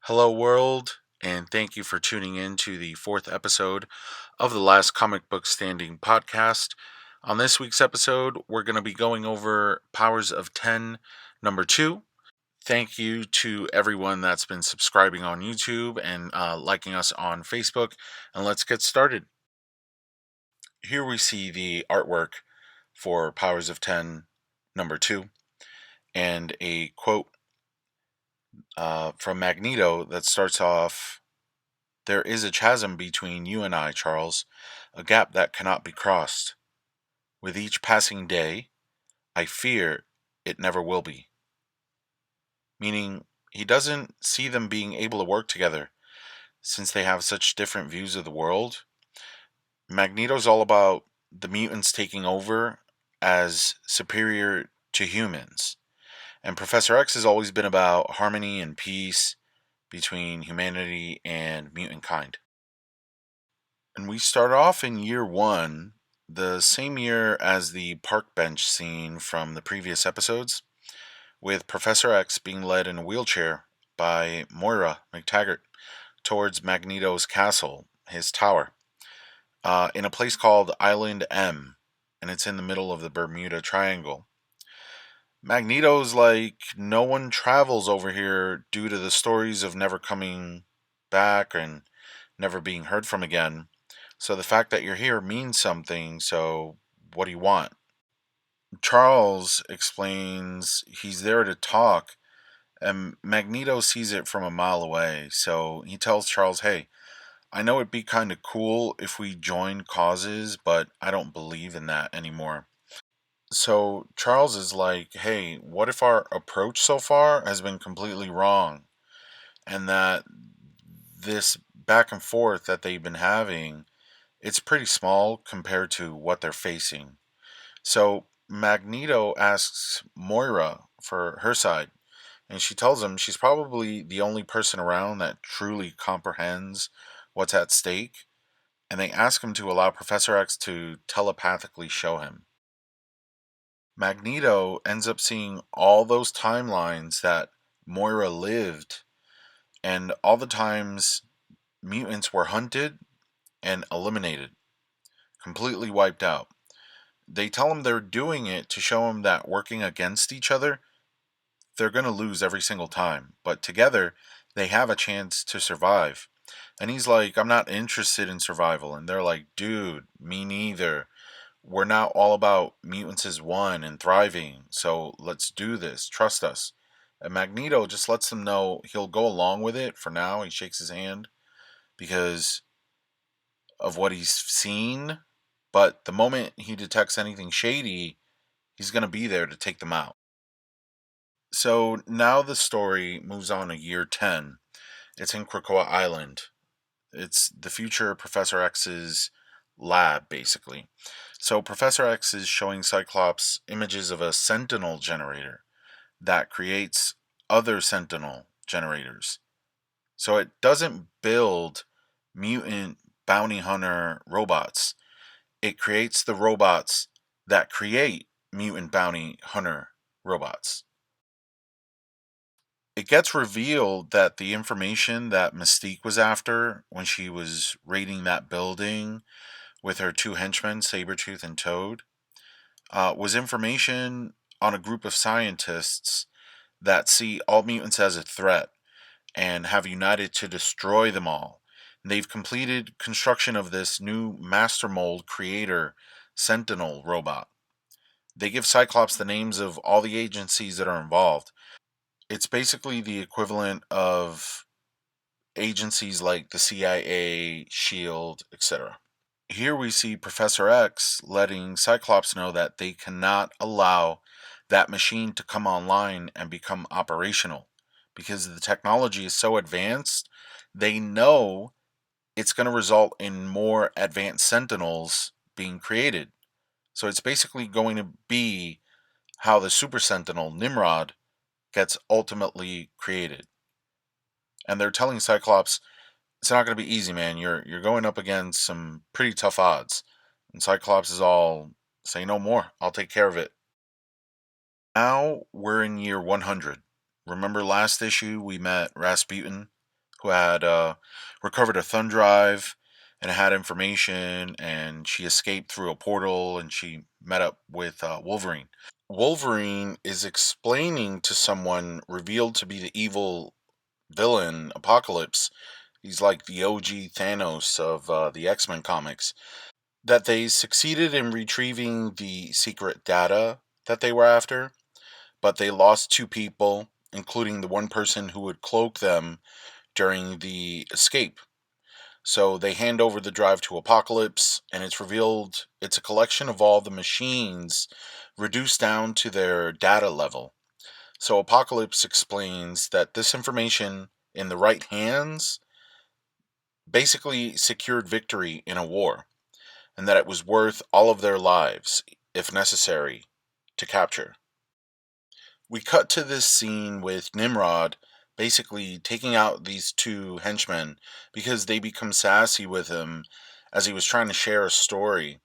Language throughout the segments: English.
Hello, world, and thank you for tuning in to the fourth episode of the Last Comic Book Standing podcast. On this week's episode, we're going to be going over Powers of 10, number 2. Thank you to everyone that's been subscribing on YouTube and liking us on Facebook. And let's get started. Here we see the artwork for Powers of 10, number 2, and a quote from Magneto that starts off: "There is a chasm between you and I, Charles, a gap that cannot be crossed. With each passing day, I fear it never will be." Meaning, he doesn't see them being able to work together since they have such different views of the world. Magneto's all about the mutants taking over as superior to humans. And Professor X has always been about harmony and peace between humanity and mutant kind. And we start off in year 1, the same year as the park bench scene from the previous episodes, with Professor X being led in a wheelchair by Moira McTaggart towards Magneto's castle, his tower, in a place called Island M, and it's in the middle of the Bermuda Triangle. Magneto's like, no one travels over here due to the stories of never coming back and never being heard from again. So the fact that you're here means something, so what do you want? Charles explains he's there to talk, and Magneto sees it from a mile away, so he tells Charles, hey, I know it'd be kind of cool if we joined causes, but I don't believe in that anymore. So Charles is like, hey, what if our approach so far has been completely wrong? And that this back and forth that they've been having, it's pretty small compared to what they're facing. So Magneto asks Moira for her side, and she tells him she's probably the only person around that truly comprehends what's at stake, and they ask him to allow Professor X to telepathically show him. Magneto ends up seeing all those timelines that Moira lived, and all the times mutants were hunted and eliminated, completely wiped out. They tell him they're doing it to show him that working against each other, they're going to lose every single time. But together, they have a chance to survive. And he's like, I'm not interested in survival. And they're like, dude, me neither. We're now all about mutants as one and thriving. So let's do this. Trust us. And Magneto just lets them know he'll go along with it for now. He shakes his hand because of what he's seen. But the moment he detects anything shady, he's going to be there to take them out. So now the story moves on to year 10. It's in Krakoa Island. It's the future Professor X's lab, basically. So Professor X is showing Cyclops images of a Sentinel generator that creates other Sentinel generators. So it doesn't build mutant bounty hunter robots. It creates the robots that create mutant bounty hunter robots. It gets revealed that the information that Mystique was after when she was raiding that building with her two henchmen, Sabretooth and Toad, was information on a group of scientists that see all mutants as a threat and have united to destroy them all. And they've completed construction of this new master mold creator Sentinel robot. They give Cyclops the names of all the agencies that are involved. It's basically the equivalent of agencies like the CIA, SHIELD, etc. Here we see Professor X letting Cyclops know that they cannot allow that machine to come online and become operational because the technology is so advanced. They know it's going to result in more advanced Sentinels being created. So it's basically going to be how the Super Sentinel, Nimrod, gets ultimately created. And they're telling Cyclops, it's not going to be easy, man. You're going up against some pretty tough odds. And Cyclops is all, say no more. I'll take care of it. Now we're in year 100. Remember last issue we met Rasputin, who had recovered a thumb drive and it had information, and she escaped through a portal and she met up with Wolverine. Wolverine is explaining to someone revealed to be the evil villain Apocalypse. He's like the OG Thanos of the X-Men comics. That they succeeded in retrieving the secret data that they were after, but they lost two people, including the one person who would cloak them during the escape. So they hand over the drive to Apocalypse, and it's revealed it's a collection of all the machines reduced down to their data level. So Apocalypse explains that this information in the right hands basically secured victory in a war, and that it was worth all of their lives, if necessary, to capture. We cut to this scene with Nimrod basically taking out these two henchmen because they become sassy with him as he was trying to share a story.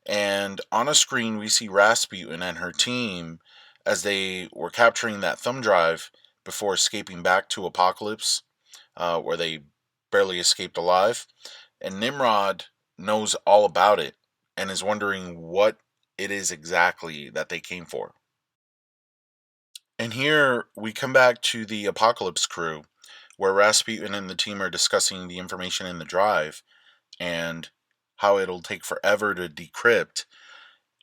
And on a screen, we see Rasputin and her team as they were capturing that thumb drive before escaping back to Apocalypse, where they barely escaped alive. And Nimrod knows all about it and is wondering what it is exactly that they came for. And here we come back to the Apocalypse crew, where Rasputin and the team are discussing the information in the drive and how it'll take forever to decrypt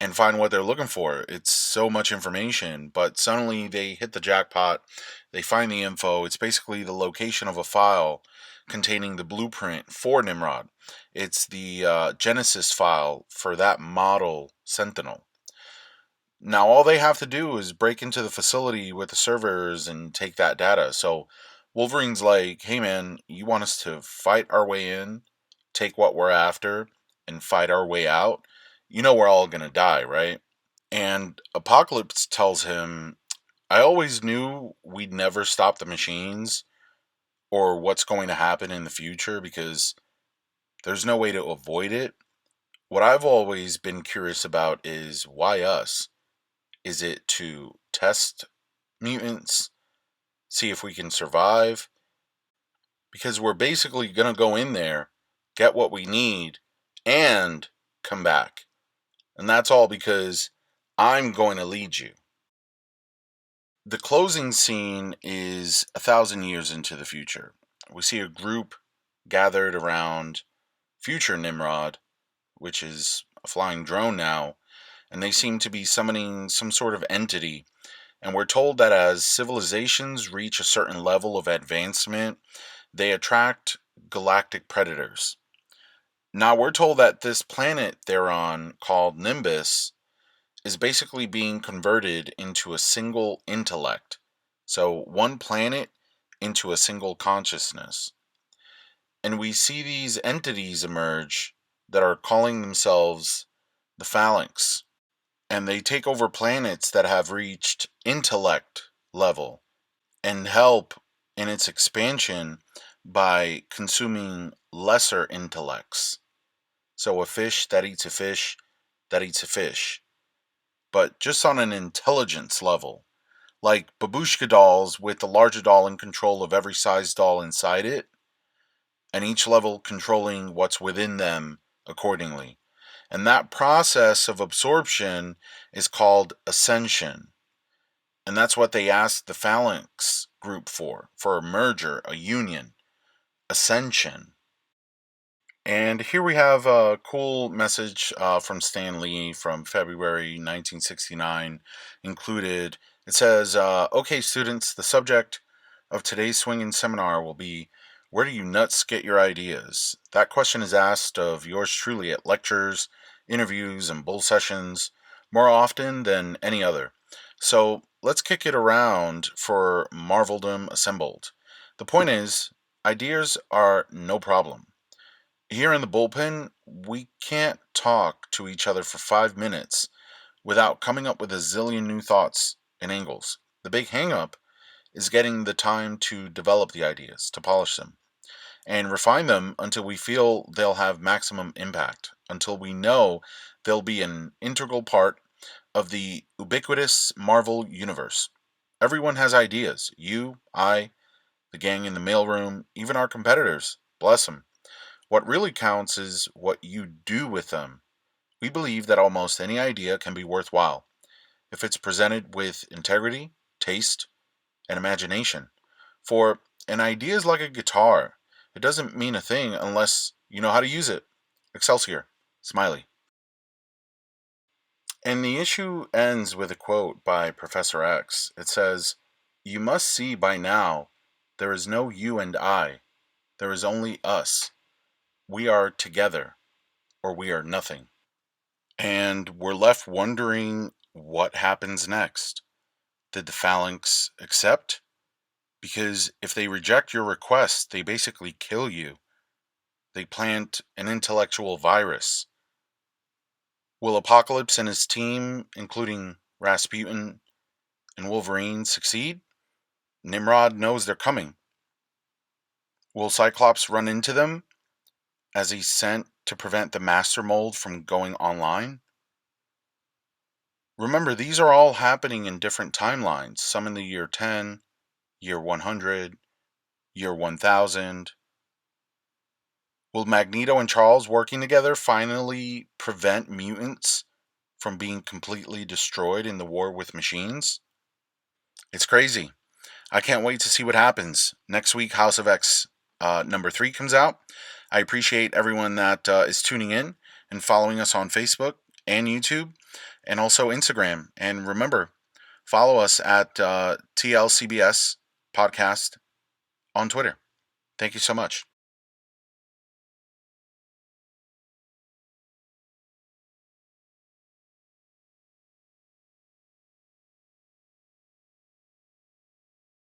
and find what they're looking for. It's so much information, but suddenly they hit the jackpot. They find the info. It's basically the location of a file containing the blueprint for Nimrod. It's the Genesis file for that model Sentinel. Now all they have to do is break into the facility with the servers and take that data. So Wolverine's like, hey man, you want us to fight our way in, take what we're after, and fight our way out? You know we're all gonna die, right? And Apocalypse tells him, I always knew we'd never stop the machines or what's going to happen in the future because there's no way to avoid it. What I've always been curious about is why us? Is it to test mutants, see if we can survive? Because we're basically going to go in there, get what we need, and come back. And that's all because I'm going to lead you. The closing scene is 1,000 years into the future. We see a group gathered around future Nimrod, which is a flying drone now, and they seem to be summoning some sort of entity. And we're told that as civilizations reach a certain level of advancement, they attract galactic predators. Now, we're told that this planet they're on, called Nimbus, is basically being converted into a single intellect. So, one planet into a single consciousness. And we see these entities emerge that are calling themselves the Phalanx. And they take over planets that have reached intellect level and help in its expansion by consuming lesser intellects. So a fish that eats a fish that eats a fish, but just on an intelligence level. Like babushka dolls with the larger doll in control of every size doll inside it, and each level controlling what's within them accordingly. And that process of absorption is called ascension. And that's what they asked the Phalanx group for a merger, a union, ascension. And here we have a cool message from Stan Lee from February 1969 included. It says, okay, students, the subject of today's swinging seminar will be, where do you nuts get your ideas? That question is asked of yours truly at lectures, interviews, and bull sessions more often than any other. So let's kick it around for Marveldom Assembled. The point is, ideas are no problem. Here in the bullpen, we can't talk to each other for 5 minutes without coming up with a zillion new thoughts and angles. The big hang-up is getting the time to develop the ideas, to polish them, and refine them until we feel they'll have maximum impact, until we know they'll be an integral part of the ubiquitous Marvel universe. Everyone has ideas. You, I, the gang in the mailroom, even our competitors. Bless them. What really counts is what you do with them. We believe that almost any idea can be worthwhile if it's presented with integrity, taste, and imagination. For an idea is like a guitar. It doesn't mean a thing unless you know how to use it. Excelsior. Smiley. And the issue ends with a quote by Professor X. It says, "You must see by now there is no you and I. There is only us. We are together, or we are nothing." And we're left wondering what happens next. Did the Phalanx accept? Because if they reject your request, they basically kill you. They plant an intellectual virus. Will Apocalypse and his team, including Rasputin and Wolverine, succeed? Nimrod knows they're coming. Will Cyclops run into them as he's sent to prevent the Master Mold from going online? Remember, these are all happening in different timelines, some in the year 10, year 100, year 1000. Will Magneto and Charles working together finally prevent mutants from being completely destroyed in the war with machines? It's crazy. I can't wait to see what happens. Next week, House of X number 3 comes out. I appreciate everyone that is tuning in and following us on Facebook and YouTube and also Instagram. And remember, follow us at TLCBS Podcast on Twitter. Thank you so much.